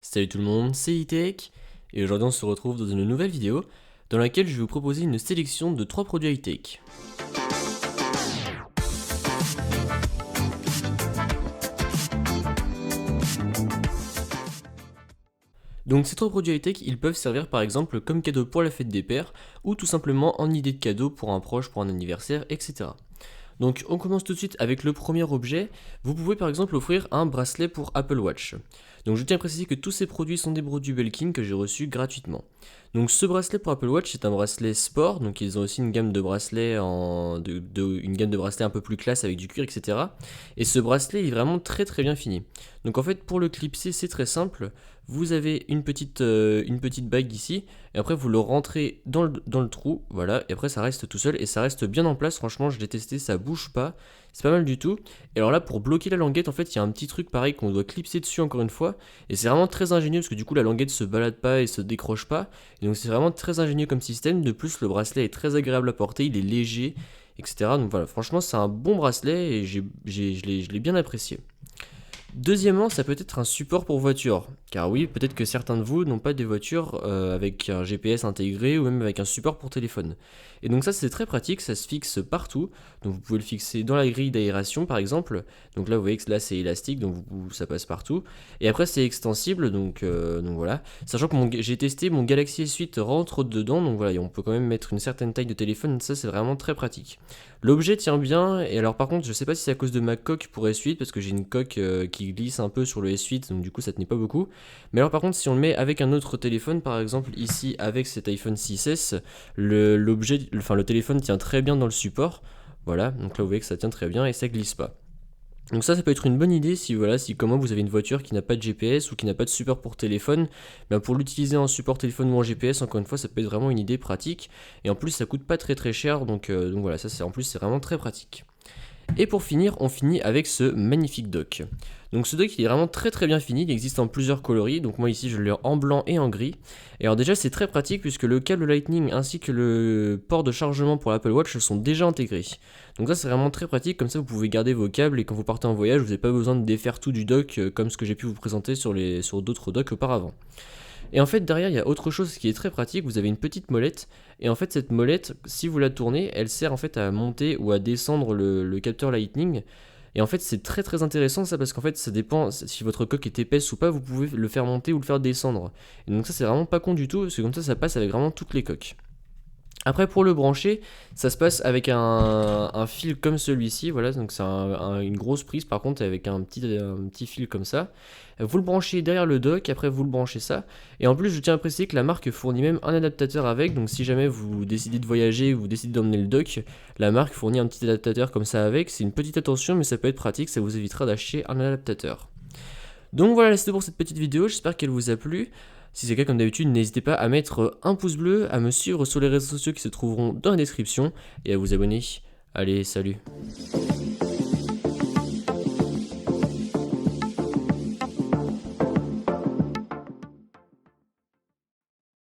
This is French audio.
Salut tout le monde, c'est E-Tech, et aujourd'hui on se retrouve dans une nouvelle vidéo dans laquelle je vais vous proposer une sélection de 3 produits high-tech. Donc ces 3 produits high-tech, ils peuvent servir par exemple comme cadeau pour la fête des pères, ou tout simplement en idée de cadeau pour un proche, pour un anniversaire, etc. Donc on commence tout de suite avec le premier objet. Vous pouvez par exemple offrir un bracelet pour Apple Watch. Donc je tiens à préciser que tous ces produits sont des produits Belkin que j'ai reçus gratuitement. Donc ce bracelet pour Apple Watch c'est un bracelet sport, donc ils ont aussi une gamme de bracelets une gamme de bracelets un peu plus classe avec du cuir, etc. Et ce bracelet est vraiment très très bien fini. Donc en fait pour le clipser c'est très simple. Vous avez une petite bague ici, et après vous le rentrez dans le trou, voilà, et après ça reste tout seul, et ça reste bien en place, franchement je l'ai testé, ça bouge pas, c'est pas mal du tout. Et alors là pour bloquer la languette, en fait il y a un petit truc pareil qu'on doit clipser dessus encore une fois, et c'est vraiment très ingénieux, parce que du coup la languette se balade pas et se décroche pas, et donc c'est vraiment très ingénieux comme système. De plus le bracelet est très agréable à porter, il est léger, etc. Donc voilà, franchement c'est un bon bracelet, et je l'ai bien apprécié. Deuxièmement, ça peut être un support pour voiture, car oui, peut-être que certains de vous n'ont pas des voitures avec un GPS intégré ou même avec un support pour téléphone. Et donc ça c'est très pratique, ça se fixe partout, donc vous pouvez le fixer dans la grille d'aération par exemple, donc là vous voyez que là c'est élastique, donc ça passe partout, et après c'est extensible, donc voilà, sachant que j'ai testé, mon Galaxy S8 rentre dedans, donc voilà, on peut quand même mettre une certaine taille de téléphone, ça c'est vraiment très pratique. L'objet tient bien, et alors par contre je sais pas si c'est à cause de ma coque pour S8, parce que j'ai une coque qui glisse un peu sur le S8, donc du coup ça tenait pas beaucoup. Mais alors par contre si on le met avec un autre téléphone, par exemple ici avec cet iPhone 6S, le téléphone tient très bien dans le support. Voilà, donc là vous voyez que ça tient très bien et ça glisse pas. Donc ça peut être une bonne idée si comment vous avez une voiture qui n'a pas de GPS ou qui n'a pas de support pour téléphone, ben pour l'utiliser en support téléphone ou en GPS, encore une fois, ça peut être vraiment une idée pratique. Et en plus, ça coûte pas très très cher, donc voilà, ça c'est en plus c'est vraiment très pratique. Et pour finir, on finit avec ce magnifique dock. Donc ce dock il est vraiment très très bien fini, il existe en plusieurs coloris, donc moi ici je l'ai en blanc et en gris. Et alors déjà c'est très pratique puisque le câble Lightning ainsi que le port de chargement pour l'Apple Watch sont déjà intégrés. Donc ça c'est vraiment très pratique, comme ça vous pouvez garder vos câbles et quand vous partez en voyage vous n'avez pas besoin de défaire tout du dock comme ce que j'ai pu vous présenter sur d'autres docks auparavant. Et en fait derrière il y a autre chose qui est très pratique, vous avez une petite molette, et en fait cette molette, si vous la tournez, elle sert en fait à monter ou à descendre le capteur Lightning. Et en fait c'est très très intéressant ça, parce qu'en fait ça dépend si votre coque est épaisse ou pas, vous pouvez le faire monter ou le faire descendre. Et donc ça c'est vraiment pas con du tout, parce que comme ça passe avec vraiment toutes les coques. Après pour le brancher, ça se passe avec un fil comme celui-ci, voilà, donc c'est une grosse prise par contre avec un petit fil comme ça. Vous le branchez derrière le dock, après vous le branchez ça. Et en plus je tiens à préciser que la marque fournit même un adaptateur avec, donc si jamais vous décidez de voyager, vous décidez d'emmener le dock, la marque fournit un petit adaptateur comme ça avec. C'est une petite attention mais ça peut être pratique, ça vous évitera d'acheter un adaptateur. Donc voilà, c'est tout pour cette petite vidéo, j'espère qu'elle vous a plu. Si c'est le cas, comme d'habitude, n'hésitez pas à mettre un pouce bleu, à me suivre sur les réseaux sociaux qui se trouveront dans la description et à vous abonner. Allez, salut!